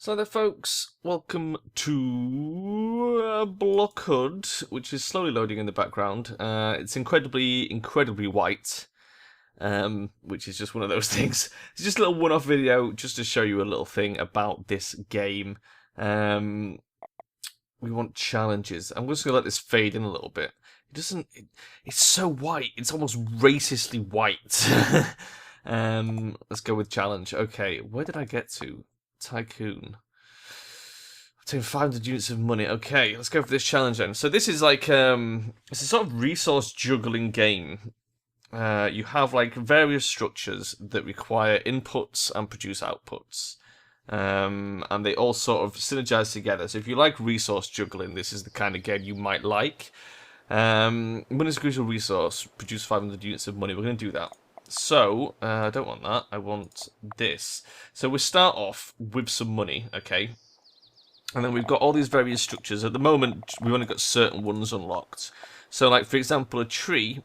So there folks, welcome to Blockhood, which is slowly loading in the background. It's incredibly white, which is just one of those things. It's just a little one-off video just to show you a little thing about this game. We want challenges. I'm just going to let this fade in a little bit. It's so white, it's almost racistly white. Let's go with challenge. Okay, where did I get to? Tycoon. Obtain 500 units of money. Okay, let's go for this challenge then. So this is like it's a sort of resource juggling game. You have like various structures that require inputs and produce outputs. And they all sort of synergize together. So if you like resource juggling, this is the kind of game you might like. When it's a crucial resource, produce 500 units of money. We're going to do that. So, I don't want that. I want this. So we start off with some money, okay? And then we've got all these various structures. At the moment, we've only got certain ones unlocked. So, like, for example, a tree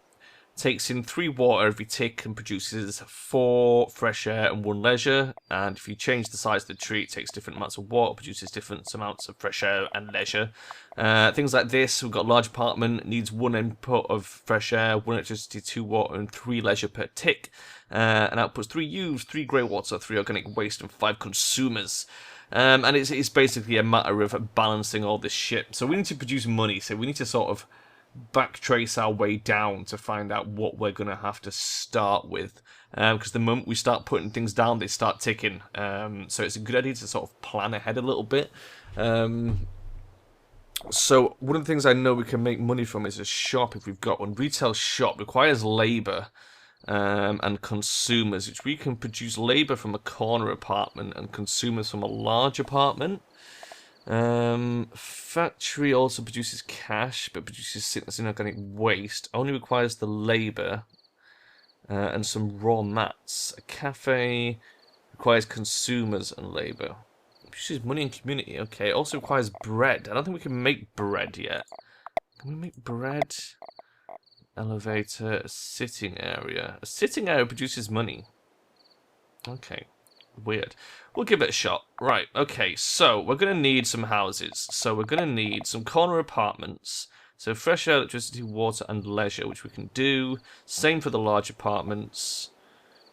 takes in 3 water every tick and produces 4 fresh air and 1 leisure. And if you change the size of the tree, it takes different amounts of water, produces different amounts of fresh air and leisure. Things like this, we've got a large apartment, needs 1 input of fresh air, 1 electricity, 2 water, and 3 leisure per tick. And outputs 3 used, 3 grey water, 3 organic waste, and 5 consumers. And it's basically a matter of balancing all this shit. So we need to produce money, so we need to sort of backtrace our way down to find out what we're going to have to start with. Because the moment we start putting things down, they start ticking. So it's a good idea to sort of plan ahead a little bit. So one of the things I know we can make money from is a shop if we've got one. Retail shop requires labour and consumers, which we can produce labour from a corner apartment and consumers from a large apartment. Factory also produces cash, but produces sickness and organic waste. Only requires the labour and some raw mats. A cafe requires consumers and labour. Produces money and community. Okay, it also requires bread. I don't think we can make bread yet. Can we make bread? Elevator, a sitting area. A sitting area produces money. Okay. Weird. We'll give it a shot. Right, okay, so we're going to need some houses. So we're going to need some corner apartments. So fresh air, electricity, water, and leisure, which we can do. Same for the large apartments.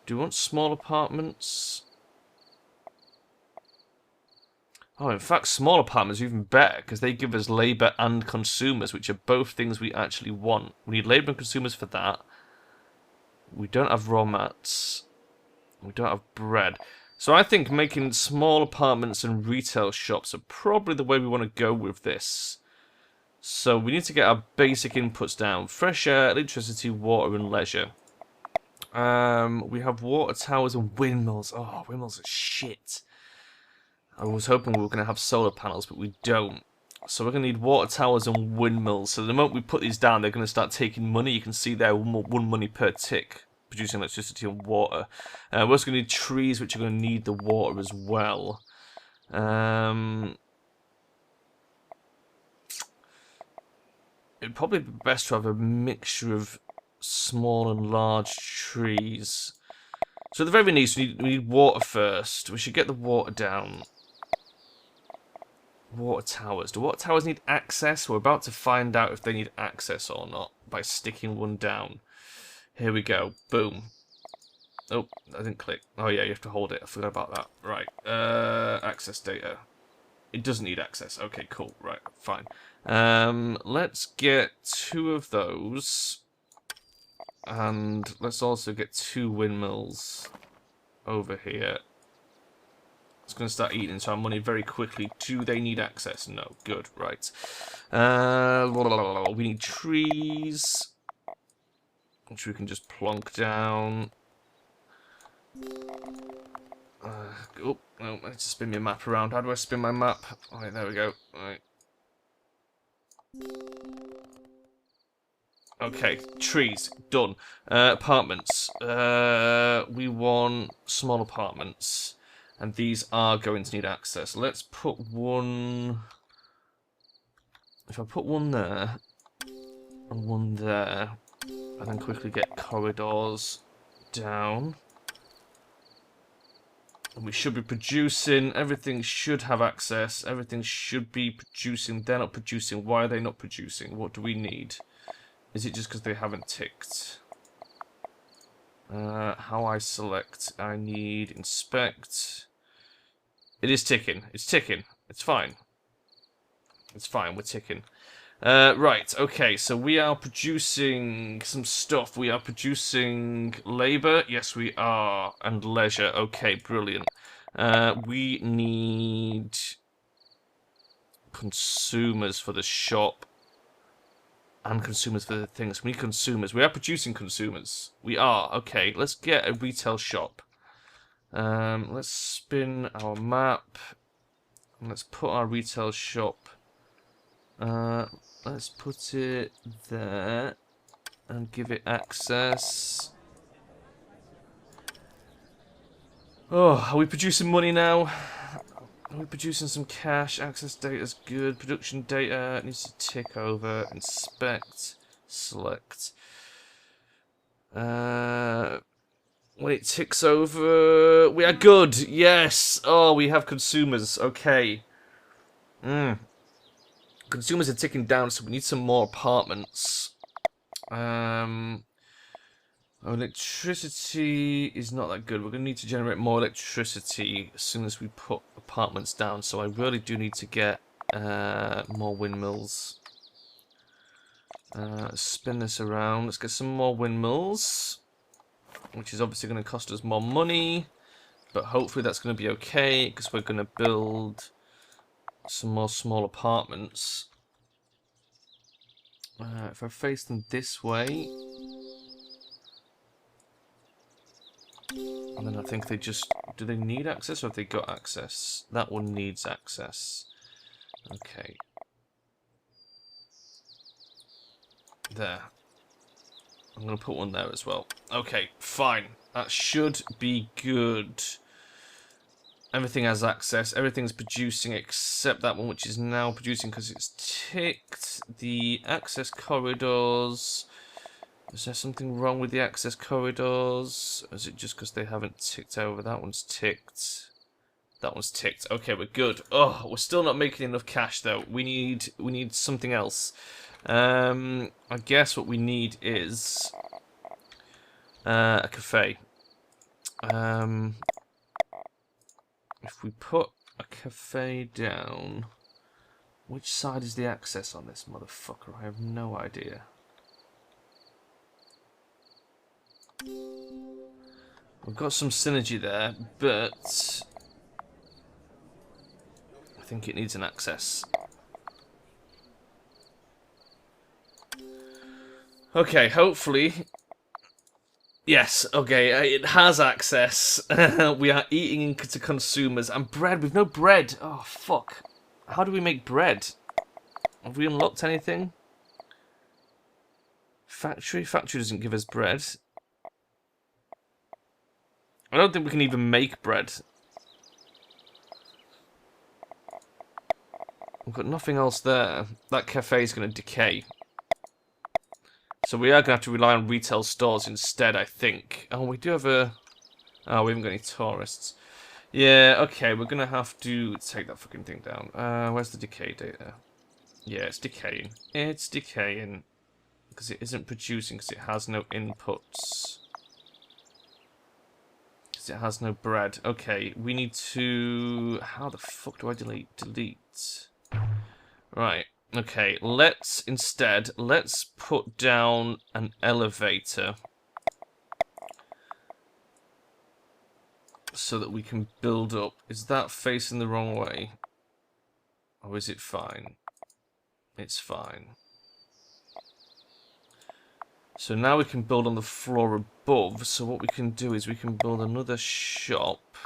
Do we want small apartments? Oh, in fact, small apartments are even better, because they give us labour and consumers, which are both things we actually want. We need labour and consumers for that. We don't have raw mats. We don't have bread. So I think making small apartments and retail shops are probably the way we want to go with this. So we need to get our basic inputs down. Fresh air, electricity, water, and leisure. We have water towers and windmills. Oh, windmills are shit. I was hoping we were going to have solar panels, but we don't. So we're going to need water towers and windmills. So the moment we put these down, they're going to start taking money. You can see there, 1 money per tick. Producing electricity and water. We're also going to need trees, which are going to need the water as well. It'd probably be best to have a mixture of small and large trees. So at the very least, we need water first. We should get the water down. Water towers. Do water towers need access? We're about to find out if they need access or not by sticking one down. Here we go. Boom. Oh, I didn't click. Oh yeah, you have to hold it. I forgot about that. Right. Access data. It doesn't need access. Okay, cool. Right, fine. Let's get 2 of those. And let's also get 2 windmills over here. It's going to start eating some money very quickly. Do they need access? No. Good. Right. We need trees, which we can just plonk down. Oh, no, I need to spin my map around. How do I spin my map? Alright, there we go. Alright. Okay, trees, done. Apartments. We want small apartments. And these are going to need access. Let's put one... If I put one there, and one there, and then quickly get corridors down. And we should be producing. Everything should have access. Everything should be producing. They're not producing. Why are they not producing? What do we need? Is it just because they haven't ticked? How I select? I need inspect. It is ticking. It's ticking. It's fine. It's fine. We're ticking. Right, okay, so we are producing some stuff. We are producing labour. Yes, we are. And leisure. Okay, brilliant. We need consumers for the shop. And consumers for the things. We need consumers. We are producing consumers. We are. Okay, let's get a retail shop. Let's spin our map. And let's put our retail shop. Let's put it there. And give it access. Oh, are we producing money now? Are we producing some cash? Access data is good. Production data needs to tick over. Inspect. Select. When it ticks over, we are good. Yes. Oh, we have consumers. Okay. Consumers are ticking down, so we need some more apartments. Electricity is not that good. We're going to need to generate more electricity as soon as we put apartments down. So I really do need to get more windmills. Spin this around. Let's get some more windmills, which is obviously going to cost us more money. But hopefully that's going to be okay, because we're going to build some more small apartments. If I face them this way... And then I think they just... Do they need access or have they got access? That one needs access. Okay. There. I'm going to put one there as well. Okay, fine. That should be good. Everything has access. Everything's producing except that one, which is now producing because it's ticked. The access corridors... Is there something wrong with the access corridors? Or is it just because they haven't ticked over? That one's ticked. That one's ticked. Okay, we're good. Oh, we're still not making enough cash though. We need something else. I guess what we need is a cafe. If we put a cafe down, which side is the access on this motherfucker? I have no idea. We've got some synergy there, but I think it needs an access. Okay, hopefully. Yes, okay, it has access. We are eating into consumers. And bread, we've no bread. Oh, fuck. How do we make bread? Have we unlocked anything? Factory? Factory doesn't give us bread. I don't think we can even make bread. We've got nothing else there. That cafe is going to decay. So we are going to have to rely on retail stores instead, I think. Oh, we do have a... Oh, we haven't got any tourists. Yeah, okay, we're going to have to take that fucking thing down. Where's the decay data? Yeah, it's decaying. It's decaying. Because it isn't producing, because it has no inputs. Because it has no bread. Okay, we need to... How the fuck do I delete? Delete. Right. Okay, let's put down an elevator so that we can build up. Is that facing the wrong way? Or is it fine? It's fine. So now we can build on the floor above. So what we can do is we can build another shop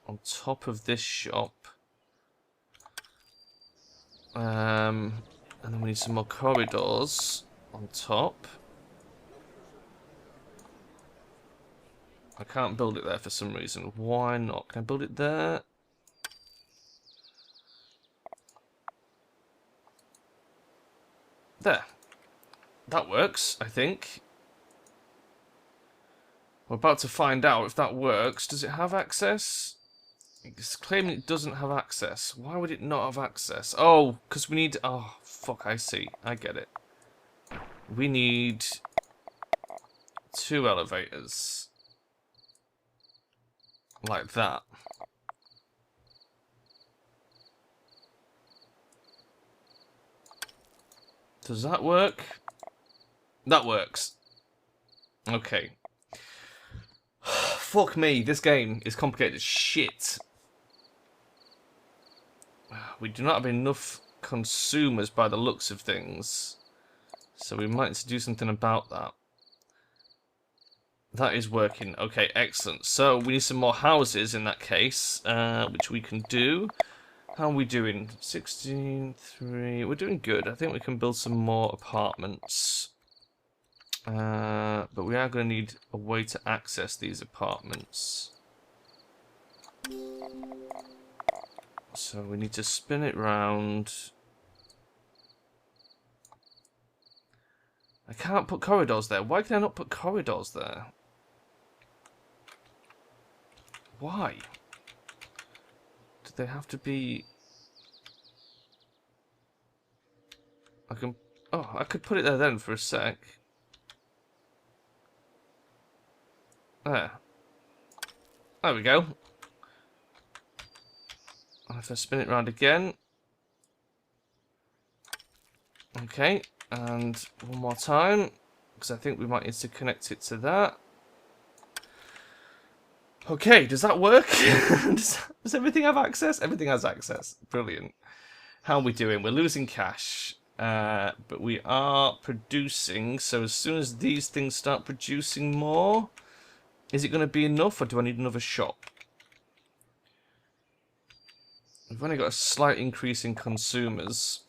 on top of this shop. And then we need some more corridors on top. I can't build it there for some reason. Why not? Can I build it there? There. That works, I think. We're about to find out if that works. Does it have access? It's claiming it doesn't have access. Why would it not have access? Oh, because we need... Oh, fuck, I see. I get it. We need 2 elevators. Like that. Does that work? That works. Okay. Fuck me, this game is complicated as shit. We do not have enough consumers by the looks of things. So we might need to do something about that. That is working. Okay, excellent. So we need some more houses in that case, which we can do. How are we doing? 16.3. We're doing good. I think we can build some more apartments. But we are going to need a way to access these apartments. So we need to spin it round. I can't put corridors there. Why can I not put corridors there? Why? Do they have to be... I can... Oh, I could put it there then for a sec. There. There we go. And if I spin it round again. Okay, and one more time. Because I think we might need to connect it to that. Okay, does that work? does everything have access? Everything has access. Brilliant. How are we doing? We're losing cash. But we are producing. So as soon as these things start producing more... Is it going to be enough, or do I need another shop? We've only got a slight increase in consumers.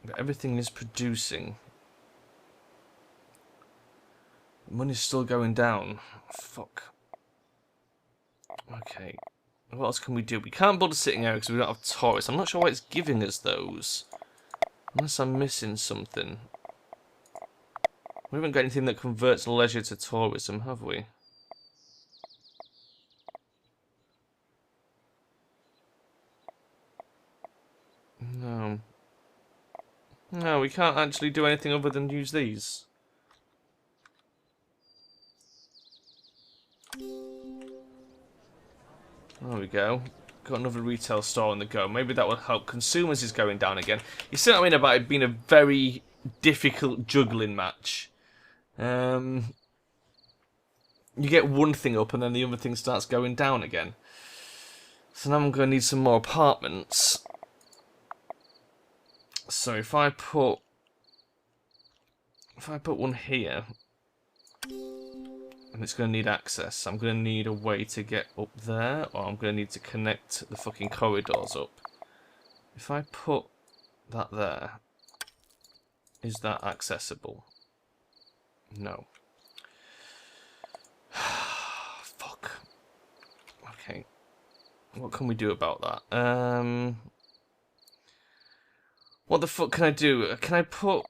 But everything is producing. Money's still going down. Fuck. Okay. What else can we do? We can't build a sitting area because we don't have tourists. I'm not sure why it's giving us those. Unless I'm missing something. We haven't got anything that converts leisure to tourism, have we? No. No, we can't actually do anything other than use these. There we go. Got another retail store on the go. Maybe that will help. Consumers is going down again. You see what I mean about it being a very difficult juggling match? You get one thing up and then the other thing starts going down again. So now I'm going to need some more apartments. So if I put one here, and it's going to need access, I'm going to need a way to get up there, or I'm going to need to connect the fucking corridors up. If I put that there, is that accessible? No. Fuck. Okay. What can we do about that? What the fuck can I do? Can I put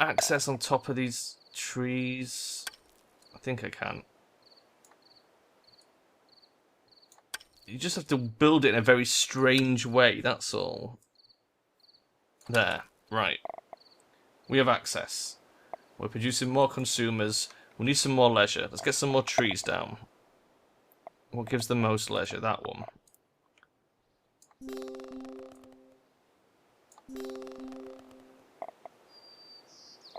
access on top of these trees? I think I can. You just have to build it in a very strange way, that's all. There. Right. We have access. We're producing more consumers. We need some more leisure. Let's get some more trees down. What gives the most leisure? That one.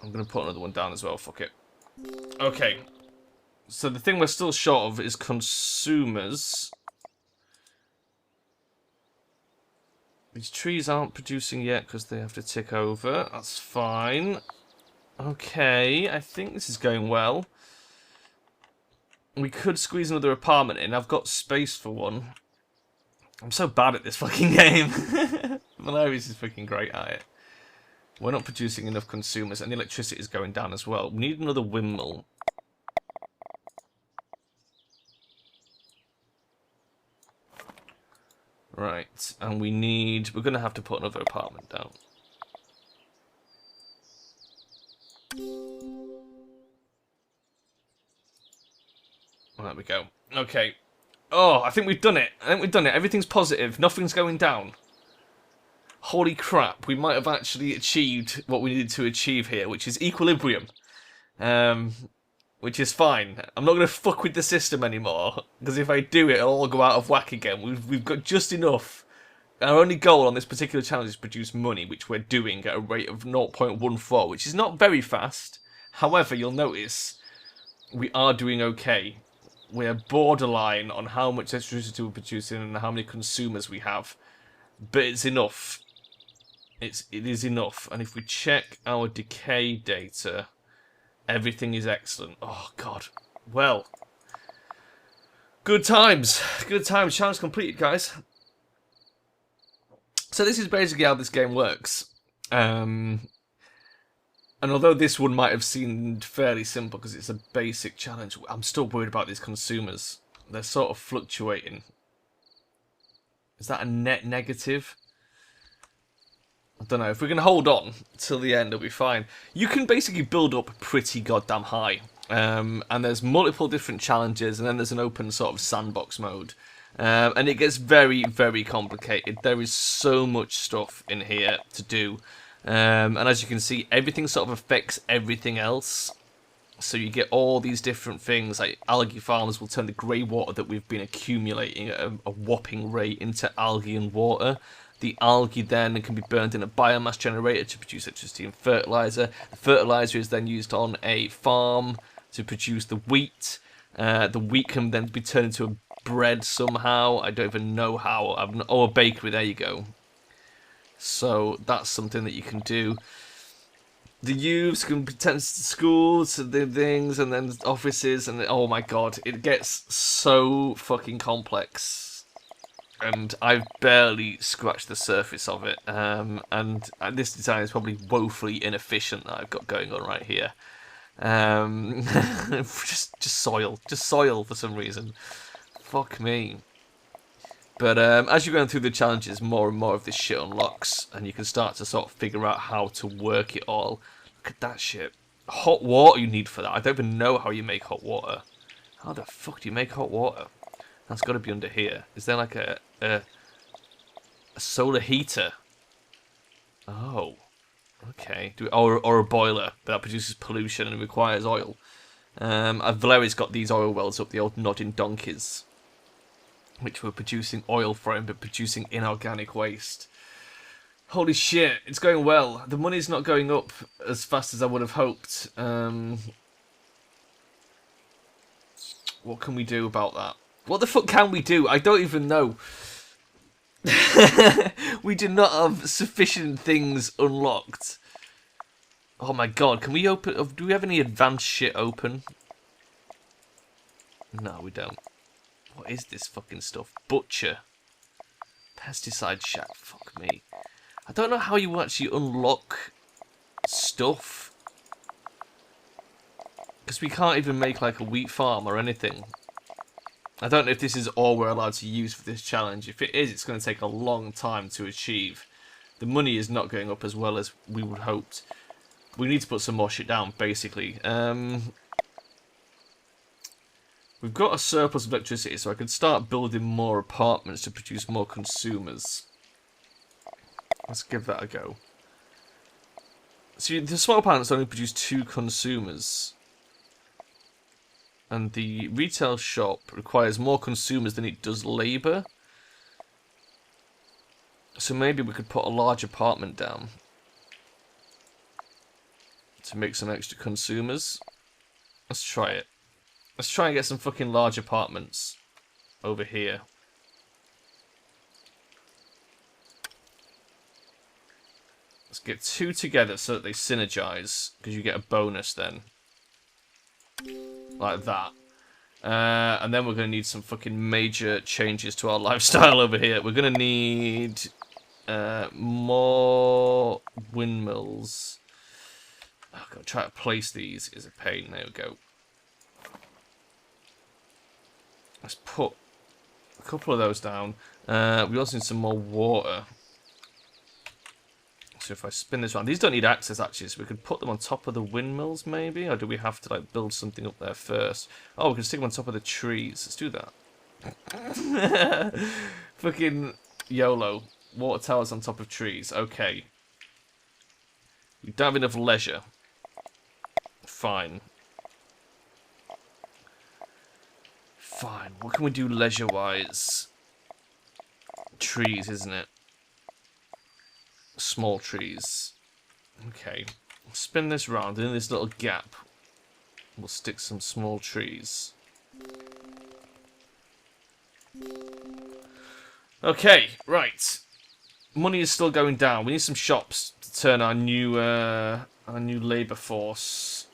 I'm going to put another one down as well. Fuck it. Okay. So the thing we're still short of is consumers. These trees aren't producing yet because they have to tick over. That's fine. Okay, I think this is going well. We could squeeze another apartment in. I've got space for one. I'm so bad at this fucking game. Valerius is fucking great at it. We're not producing enough consumers, and the electricity is going down as well. We need another windmill. Right, and we're going to have to put another apartment down. There we go. Okay, Oh, I think we've done it. I think we've done it. Everything's positive. Nothing's going down. Holy crap. We might have actually achieved what we needed to achieve here, which is equilibrium. Which is fine. I'm not going to fuck with the system anymore, because if I do it, it'll all go out of whack again. We've got just enough. Our only goal on this particular challenge is produce money, which we're doing at a rate of 0.14, which is not very fast. However, you'll notice we are doing okay. We're borderline on how much electricity we're producing and how many consumers we have. But it's enough. It is enough. And if we check our decay data, everything is excellent. Oh, God. Well. Good times. Good times. Challenge completed, guys. So this is basically how this game works. And although this one might have seemed fairly simple because it's a basic challenge, I'm still worried about these consumers. They're sort of fluctuating. Is that a net negative? I don't know. If we can hold on till the end, it'll be fine. You can basically build up pretty goddamn high. And there's multiple different challenges, and then there's an open sort of sandbox mode. And it gets very, very complicated. There is so much stuff in here to do. And as you can see, everything sort of affects everything else. So you get all these different things, like algae farmers will turn the grey water that we've been accumulating at a whopping rate into algae and water. The algae then can be burned in a biomass generator to produce electricity and fertiliser. The fertiliser is then used on a farm to produce the wheat. The wheat can then be turned into a bread somehow. I don't even know how. Oh, a bakery, there you go. So that's something that you can do. The youths can pretend to schools and things, and then offices, and oh my god, it gets so fucking complex. And I've barely scratched the surface of it. And this design is probably woefully inefficient that I've got going on right here. Just soil for some reason. Fuck me. But as you're going through the challenges, more and more of this shit unlocks, and you can start to sort of figure out how to work it all. Look at that shit. Hot water you need for that. I don't even know how you make hot water. How the fuck do you make hot water? That's got to be under here. Is there like a solar heater? Oh, okay. Or a boiler that produces pollution and requires oil. Valeri's got these oil wells up, the old nodding donkeys, which were producing oil for him, but producing inorganic waste. Holy shit, it's going well. The money's not going up as fast as I would have hoped. What can we do about that? What the fuck can we do? I don't even know. We do not have sufficient things unlocked. Oh my god, can we open... Do we have any advanced shit open? No, we don't. What is this fucking stuff? Butcher. Pesticide shack. Fuck me. I don't know how you actually unlock stuff. Because we can't even make like a wheat farm or anything. I don't know if this is all we're allowed to use for this challenge. If it is, it's going to take a long time to achieve. The money is not going up as well as we would hoped. We need to put some more shit down, basically. We've got a surplus of electricity, so I can start building more apartments to produce more consumers. Let's give that a go. So the small apartments only produce 2 consumers. And the retail shop requires more consumers than it does labour. So maybe we could put a large apartment down to make some extra consumers. Let's try it. Let's try and get some fucking large apartments over here. Let's get 2 together so that they synergize, because you get a bonus then. Like that. And then we're going to need some fucking major changes to our lifestyle over here. We're going to need more windmills. Oh god, try to place these is a pain. There we go. Let's put a couple of those down. We also need some more water. So if I spin this around, these don't need access actually, so we could put them on top of the windmills maybe, or do we have to like build something up there first? Oh, we can stick them on top of the trees. Let's do that. Fucking YOLO. Water towers on top of trees. Okay. We don't have enough leisure. Fine. Fine. What can we do leisure-wise? Trees, isn't it? Small trees. Okay. Spin this round. In this little gap, we'll stick some small trees. Okay, right. Money is still going down. We need some shops to turn our new labour force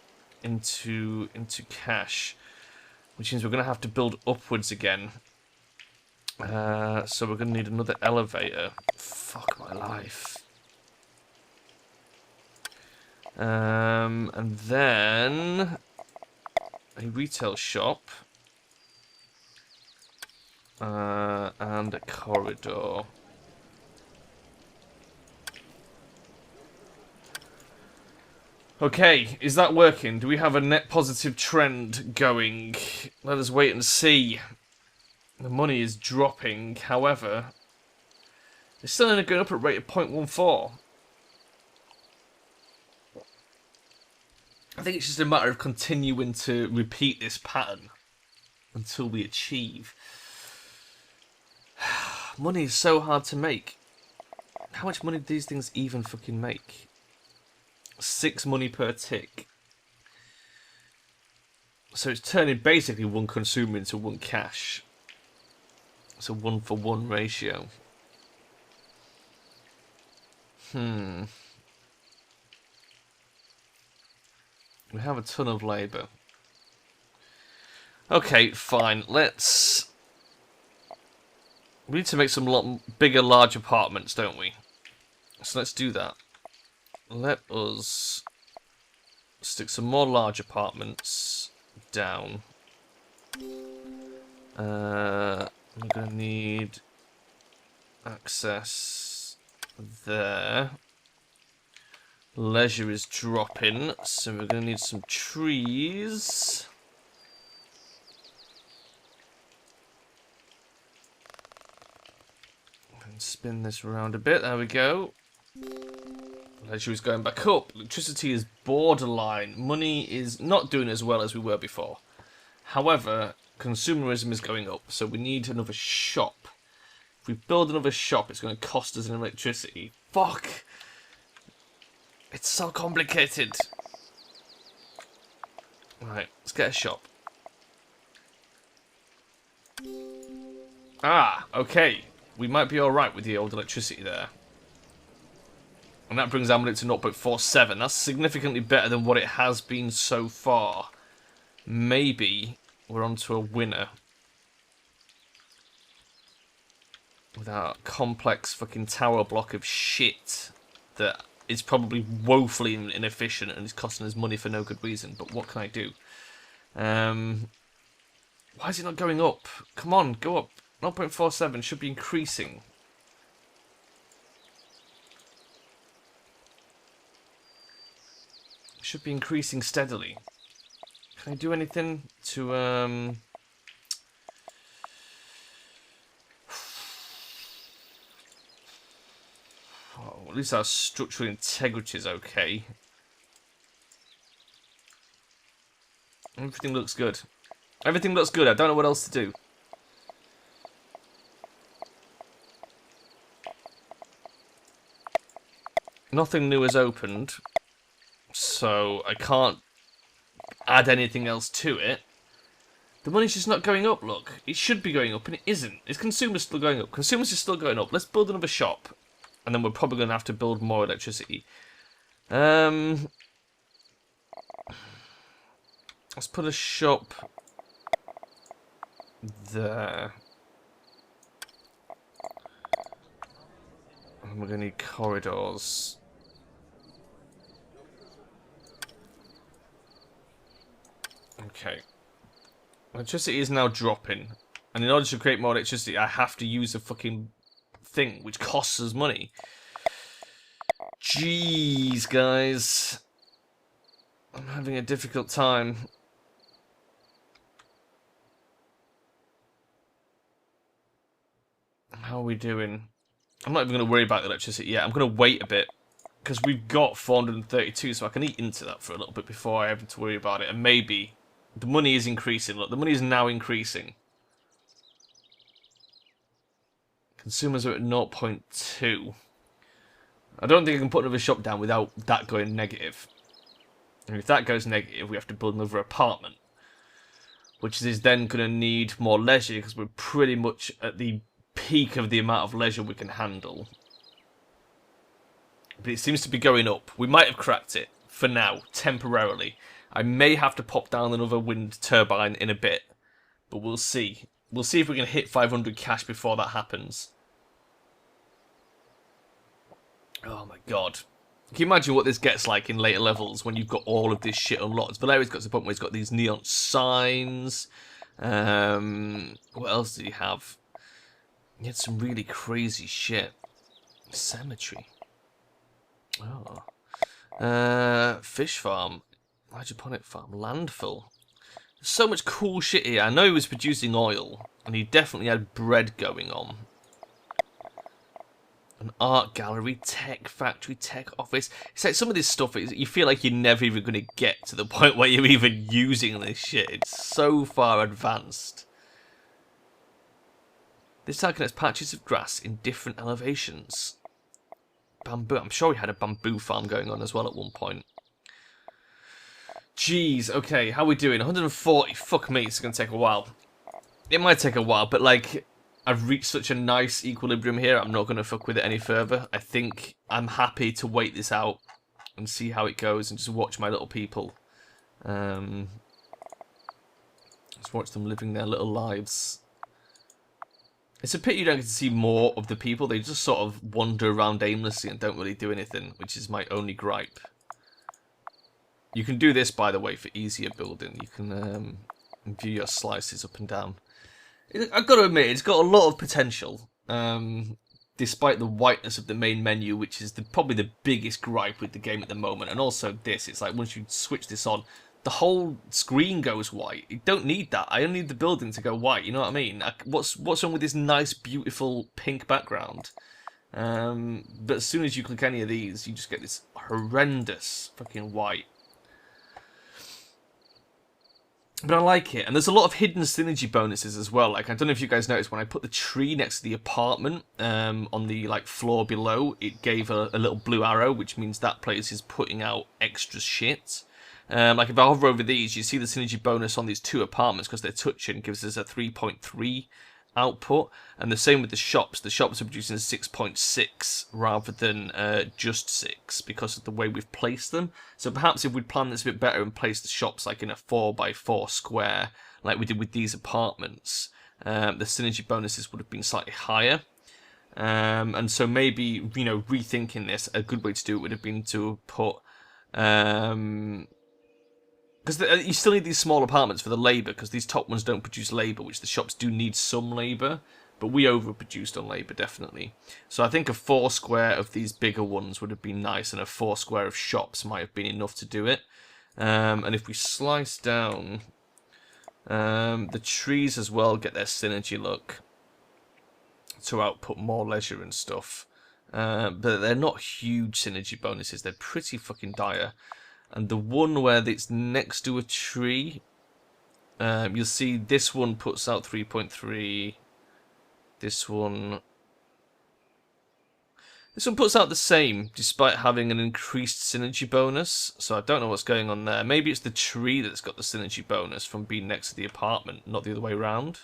into cash, which means we're going to have to build upwards again. So we're going to need another elevator. Fuck my life. And then a retail shop. And a corridor. Okay, is that working? Do we have a net positive trend going? Let us wait and see. The money is dropping, however, it's still only going up at a rate of 0.14. I think it's just a matter of continuing to repeat this pattern until we achieve. Money is so hard to make. How much money do these things even fucking make? 6 money per tick. So it's turning basically one consumer into one cash. It's a 1-for-1 ratio. We have a ton of labour. Okay, fine. Let's... We need to make some bigger, large apartments, don't we? So let's do that. Let us stick some more large apartments down. We're going to need access there. Leisure is dropping, so we're going to need some trees. And spin this around a bit. There we go. Leisure is going back up. Electricity is borderline. Money is not doing as well as we were before. However, consumerism is going up, so we need another shop. If we build another shop, it's going to cost us in electricity. Fuck! It's so complicated. Right, let's get a shop. Ah, okay. We might be alright with the old electricity there. And that brings our money to 0.47. That's significantly better than what it has been so far. Maybe we're onto a winner. With our complex fucking tower block of shit that is probably woefully inefficient and is costing us money for no good reason. But what can I do? Why is it not going up? Come on, go up. 0.47 should be increasing. Should be increasing steadily. Can I do anything to oh, at least our structural integrity is okay. Everything looks good. Everything looks good. I don't know what else to do. Nothing new has opened, so I can't add anything else to it. The money's just not going up, look. It should be going up, and it isn't. Is consumers still going up? Consumers are still going up. Let's build another shop, and then we're probably going to have to build more electricity. Let's put a shop there. And we're going to need corridors. Okay. Electricity is now dropping. And in order to create more electricity, I have to use a fucking thing, which costs us money. Jeez, guys. I'm having a difficult time. How are we doing? I'm not even going to worry about the electricity yet. I'm going to wait a bit. Because we've got 432, so I can eat into that for a little bit before I have to worry about it. And maybe the money is increasing. Look, the money is now increasing. Consumers are at 0.2. I don't think I can put another shop down without that going negative. And if that goes negative, we have to build another apartment. Which is then going to need more leisure, because we're pretty much at the peak of the amount of leisure we can handle. But it seems to be going up. We might have cracked it, for now, temporarily. I may have to pop down another wind turbine in a bit. But we'll see. We'll see if we can hit 500 cash before that happens. Oh my god. Can you imagine what this gets like in later levels when you've got all of this shit unlocked? Valeria's got to the point where he's got these neon signs. What else did he have? He had some really crazy shit. Cemetery. Oh. Fish farm. Hydroponic farm. Landfill. There's so much cool shit here. I know he was producing oil. And he definitely had bread going on. An art gallery, tech factory, tech office. It's like some of this stuff, you feel like you're never even going to get to the point where you're even using this shit. It's so far advanced. This town connects patches of grass in different elevations. Bamboo. I'm sure we had a bamboo farm going on as well at one point. Jeez, okay, how are we doing? 140. Fuck me, it's going to take a while. It might take a while, but like, I've reached such a nice equilibrium here, I'm not going to fuck with it any further. I think I'm happy to wait this out and see how it goes and just watch my little people. Just watch them living their little lives. It's a pity you don't get to see more of the people. They just sort of wander around aimlessly and don't really do anything, which is my only gripe. You can do this, by the way, for easier building. You can view your slices up and down. I've got to admit, it's got a lot of potential, despite the whiteness of the main menu, which is probably the biggest gripe with the game at the moment. And also this, it's like once you switch this on, the whole screen goes white. You don't need that. I only need the building to go white, you know what I mean? What's wrong with this nice, beautiful pink background? But as soon as you click any of these, you just get this horrendous fucking white. But I like it, and there's a lot of hidden synergy bonuses as well. Like, I don't know if you guys noticed, when I put the tree next to the apartment on the like floor below, it gave a little blue arrow, which means that place is putting out extra shit. Like, if I hover over these, you see the synergy bonus on these two apartments, because they're touching, gives us a 3.3 output. And the same with the shops. The shops are producing 6.6 rather than just 6, because of the way we've placed them. So perhaps if we'd planned this a bit better and placed the shops like in a 4x4 square, like we did with these apartments, the synergy bonuses would have been slightly higher. And so maybe, you know, rethinking this, a good way to do it would have been to put... because you still need these small apartments for the labour, because these top ones don't produce labour, which the shops do need some labour, but we overproduced on labour, definitely. So I think a 4 square of these bigger ones would have been nice, and a 4 square of shops might have been enough to do it. And if we slice down, the trees as well get their synergy look to output more leisure and stuff. But they're not huge synergy bonuses, they're pretty fucking dire. And the one where it's next to a tree, you'll see this one puts out 3.3. This one puts out the same, despite having an increased synergy bonus. So I don't know what's going on there. Maybe it's the tree that's got the synergy bonus from being next to the apartment, not the other way around.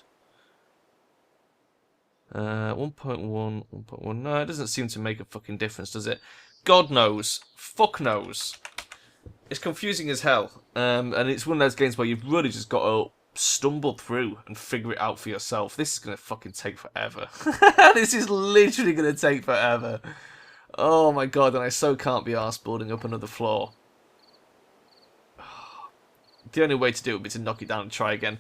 1.1, 1.1. No, it doesn't seem to make a fucking difference, does it? God knows. Fuck knows. It's confusing as hell, and it's one of those games where you've really just got to stumble through and figure it out for yourself. This is going to fucking take forever. This is literally going to take forever. Oh my god, and I so can't be arsed building up another floor. The only way to do it would be to knock it down and try again.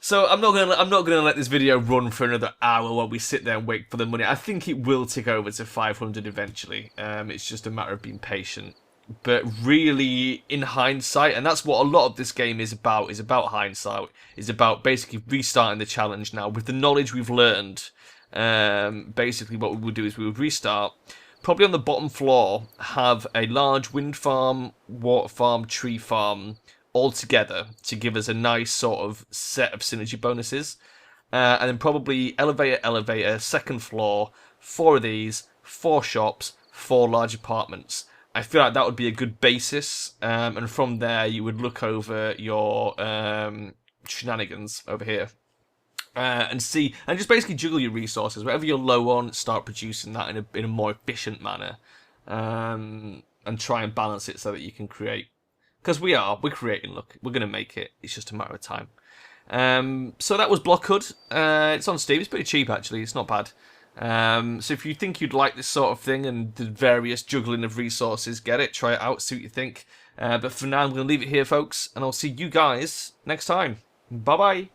So I'm not gonna let this video run for another hour while we sit there and wait for the money. I think it will tick over to 500 eventually. It's just a matter of being patient. But really, in hindsight, and that's what a lot of this game is about hindsight, is about basically restarting the challenge now with the knowledge we've learned. basically what we would do is we would restart. Probably on the bottom floor, have a large wind farm, water farm, tree farm all together to give us a nice sort of set of synergy bonuses. And then probably elevator, second floor, 4 of these, 4 shops, 4 large apartments. I feel like that would be a good basis, and from there you would look over your shenanigans over here. And see, and just basically juggle your resources. Whatever you're low on, start producing that in a more efficient manner, and try and balance it so that you can create. Because we're creating. Look, we're gonna make it. It's just a matter of time. So that was Block Hood. It's on Steam. It's pretty cheap actually. It's not bad. So if you think you'd like this sort of thing and the various juggling of resources, get it, try it out, see what you think. But for now, I'm gonna leave it here, folks, and I'll see you guys next time. Bye bye.